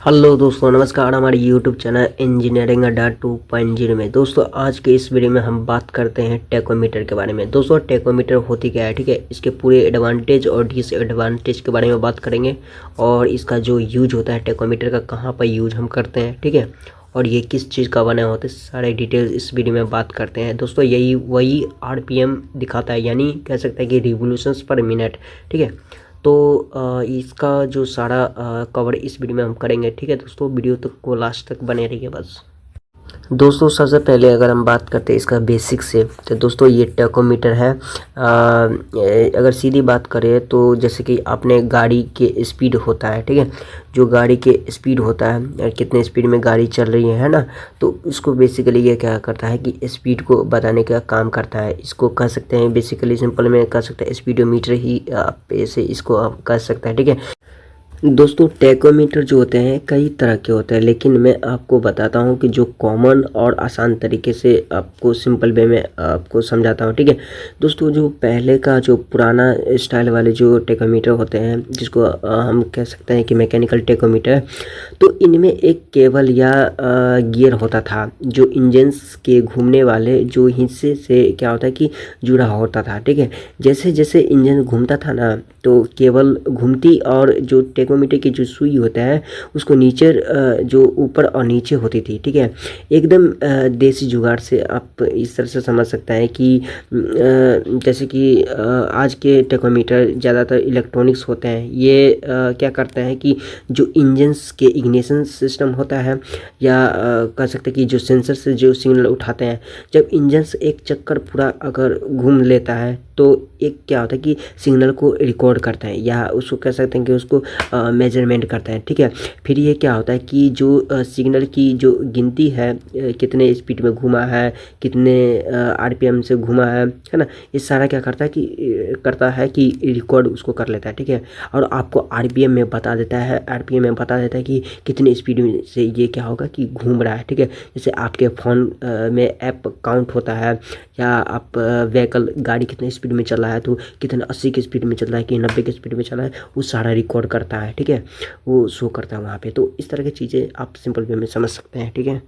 Hello दोस्तों, नमस्कार। हमारे यूट्यूब चैनल इंजीनियरिंग अड्डा 2.0 में दोस्तों आज के इस वीडियो में हम बात करते हैं टेकोमीटर के बारे में। दोस्तों टेकोमीटर होती क्या है, ठीक है, इसके पूरे एडवांटेज और डिसएडवांटेज के बारे में बात करेंगे और इसका जो यूज होता है टेकोमीटर का, कहाँ पर यूज हम करते हैं, ठीक है, और ये किस चीज़ का बना होता है, सारे डिटेल्स इस वीडियो में बात करते हैं। दोस्तों यही वही आरपीएम दिखाता है, यानी कह सकते हैं कि रिवोल्यूशंस पर मिनट, ठीक है। तो इसका जो सारा कवर इस वीडियो में हम करेंगे, ठीक है दोस्तों। वीडियो तक को लास्ट तक बने रहिए बस। दोस्तों सबसे पहले अगर हम बात करते हैं इसका बेसिक से, तो दोस्तों ये टेकोमीटर है। अगर सीधी बात करें तो जैसे कि आपने गाड़ी के स्पीड होता है, ठीक है, जो गाड़ी के स्पीड होता है, कितने स्पीड में गाड़ी चल रही है ना, तो इसको बेसिकली ये क्या करता है कि स्पीड को बताने का काम करता है। इसको कह सकते हैं बेसिकली सिंपल में कह सकते हैं स्पीडोमीटर ही आप ऐसे इसको आप कह सकते हैं, ठीक है। दोस्तों टेकोमीटर जो होते हैं कई तरह के होते हैं, लेकिन मैं आपको बताता हूं कि जो कॉमन और आसान तरीके से आपको सिंपल वे में आपको समझाता हूं, ठीक है दोस्तों। जो पहले का जो पुराना स्टाइल वाले जो टेकोमीटर होते हैं, जिसको हम कह सकते हैं कि मैकेनिकल टेकोमीटर, तो इनमें एक केबल या गियर होता था जो इंजन्स के घूमने वाले जो हिस्से से क्या होता है कि जुड़ा होता था, ठीक है। जैसे जैसे इंजन घूमता था ना, तो केबल घूमती और जो टेकोमीटर की जो सुई होता है उसको नीचे जो ऊपर और नीचे होती थी, ठीक है। एकदम देसी जुगाड़ से आप इस तरह से समझ सकते हैं कि जैसे कि आज के टेकोमीटर ज़्यादातर इलेक्ट्रॉनिक्स होते हैं। ये क्या करते हैं कि जो इंजन्स के इग्निशन सिस्टम होता है या कह सकते हैं कि जो सेंसर से जो सिग्नल उठाते हैं, जब इंजन्स एक चक्कर पूरा अगर घूम लेता है तो एक क्या होता है कि सिग्नल को रिकॉर्ड करता है या उसको कह सकते हैं कि उसको मेजरमेंट करता है, ठीक है। फिर ये क्या होता है कि जो सिग्नल की जो गिनती है, कितने स्पीड में घूमा है, कितने आरपीएम से घूमा है ना, ये सारा क्या करता है कि रिकॉर्ड उसको कर लेता है, ठीक है। और आपको आरपीएम में बता देता है कि कितने स्पीड से ये क्या होगा कि घूम रहा है, ठीक है। जैसे आपके फ़ोन में ऐप काउंट होता है, या आप व्हीकल गाड़ी कितने स्पीड में चल रहा है, तो कितना 80 की स्पीड में चल रहा है कि 90 की स्पीड में चल रहा है, वो सारा रिकॉर्ड करता है, ठीक है, वो शो करता है वहाँ पे। तो इस तरह की चीज़ें आप सिंपल वे में समझ सकते हैं, ठीक है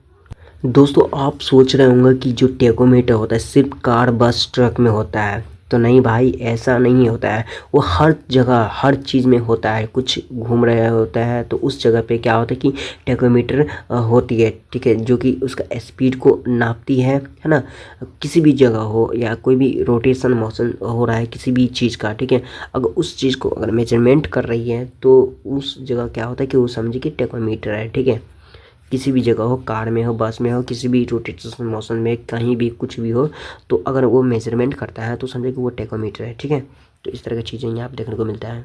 दोस्तों। आप सोच रहे होंगे कि जो टेकोमीटर होता है सिर्फ कार बस ट्रक में होता है, तो नहीं भाई, ऐसा नहीं होता है। वो हर जगह हर चीज़ में होता है। कुछ घूम रहा होता है तो उस जगह पे क्या होता है कि टेकोमीटर होती है, ठीक है, जो कि उसका स्पीड को नापती है ना। किसी भी जगह हो या कोई भी रोटेशन मोशन हो रहा है किसी भी चीज़ का, ठीक है, अगर उस चीज़ को अगर मेजरमेंट कर रही है तो उस जगह क्या होता है कि वो समझे कि टेकोमीटर है, ठीक है। किसी भी जगह हो, कार में हो, बस में हो, किसी भी रोटेशन मोशन में, कहीं भी कुछ भी हो, तो अगर वो मेजरमेंट करता है तो समझे कि वो टेकोमीटर है, ठीक है। तो इस तरह की चीज़ें यहाँ पे देखने को मिलता है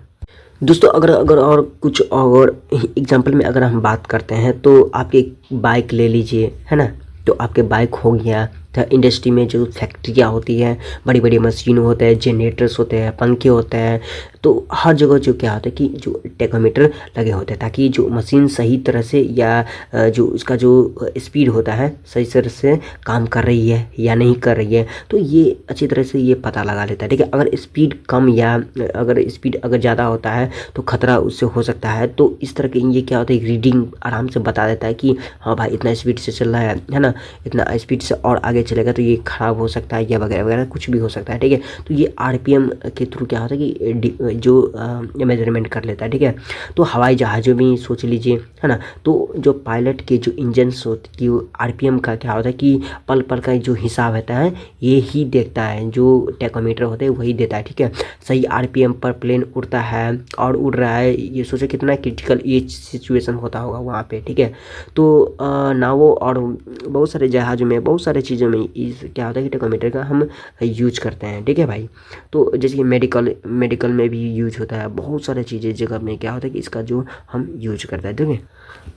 दोस्तों। अगर अगर और कुछ और एग्जांपल में अगर हम बात करते हैं तो आपकी बाइक ले लीजिए, है ना। तो आपके बाइक हो गया, तो इंडस्ट्री में जो फैक्ट्रियाँ होती हैं, बड़ी बड़ी मशीन होते हैं, जनरेटर्स होते हैं, पंखे होते हैं, तो हर जगह जो क्या होता है कि जो टेकोमीटर लगे होते हैं, ताकि जो मशीन सही तरह से या जो उसका जो स्पीड होता है सही तरह से काम कर रही है या नहीं कर रही है, तो ये अच्छी तरह से ये पता लगा लेता है, ठीक है। अगर स्पीड कम या अगर स्पीड अगर ज़्यादा होता है तो खतरा उससे हो सकता है। तो इस तरह के ये क्या होता है, रीडिंग आराम से बता देता है कि हाँ भाई इतना स्पीड से चल रहा है ना, इतना स्पीड से और आगे चलेगा तो ये ख़राब हो सकता है या वगैरह वगैरह कुछ भी हो सकता है, ठीक है। तो ये आरपीएम के थ्रू क्या होता है कि जो मेजरमेंट कर लेता है, ठीक है। तो हवाई जहाज़ों में सोच लीजिए, है ना, तो जो पायलट के जो इंजन्स होते कि आरपीएम का क्या होता है कि पल पल का जो हिसाब रहता है ये ही देखता है, जो टेकोमीटर होते हैं वही देता है, ठीक है। सही आरपीएम पर प्लेन उड़ता है और उड़ रहा है, ये सोचो कितना क्रिटिकल ये सिचुएशन होता होगा वहाँ पे, ठीक है। तो नावों और बहुत सारे जहाज़ों में, बहुत सारे चीज़ों में इस क्या होता है कि टेकोमीटर का हम यूज करते हैं, ठीक है भाई। तो जैसे कि मेडिकल में भी यूज होता है, बहुत सारे चीज़ें जगह में क्या होता है कि इसका जो हम यूज करते हैं, ठीक है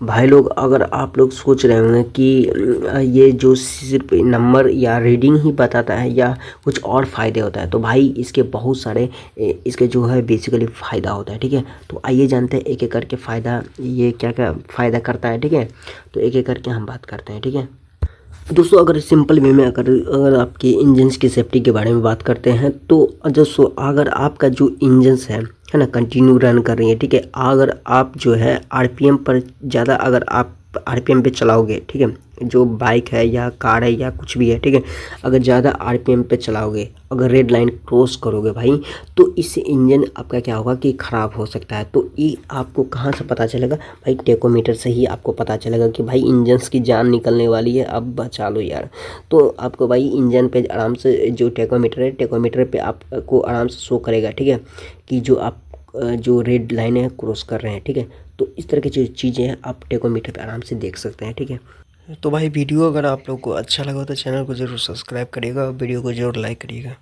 भाई लोग। अगर आप लोग सोच रहे होंगे कि ये जो सिर्फ नंबर या रीडिंग ही बताता है या कुछ और फ़ायदे होता है, तो भाई इसके बहुत सारे इसके जो है बेसिकली फ़ायदा होता है, ठीक है। तो आइए जानते हैं एक एक करके फ़ायदा, ये क्या क्या फ़ायदा करता है, ठीक है। तो एक एक करके हम बात करते हैं, ठीक है दोस्तों। अगर सिंपल वे में अगर आपके इंजन्स की सेफ्टी के बारे में बात करते हैं तो दोस्तों अगर आपका जो इंजन्स है है ना, कंटिन्यू रन कर रही है, ठीक है। अगर आप जो है आरपीएम पर ज़्यादा, अगर आप आरपीएम पे चलाओगे, ठीक है, जो बाइक है या कार है या कुछ भी है, ठीक है, अगर ज़्यादा आरपीएम पे चलाओगे, अगर रेड लाइन क्रॉस करोगे भाई, तो इससे इंजन आपका क्या होगा कि ख़राब हो सकता है। तो ये आपको कहाँ से पता चलेगा भाई? टेकोमीटर से ही आपको पता चलेगा कि भाई इंजन्स की जान निकलने वाली है, अब बचा लो यार। तो आपको भाई इंजन पे आराम से जो टेकोमीटर है, टेकोमीटर पे आपको आराम से शो करेगा, ठीक है, कि जो आप जो रेड लाइन है क्रॉस कर रहे हैं, ठीक है। तो इस तरह की जो चीज़ें हैं आप टेकोमीटर पे आराम से देख सकते हैं, ठीक है। तो भाई वीडियो अगर आप लोग को अच्छा लगा तो चैनल को ज़रूर सब्सक्राइब करिएगा और वीडियो को ज़रूर लाइक करिएगा।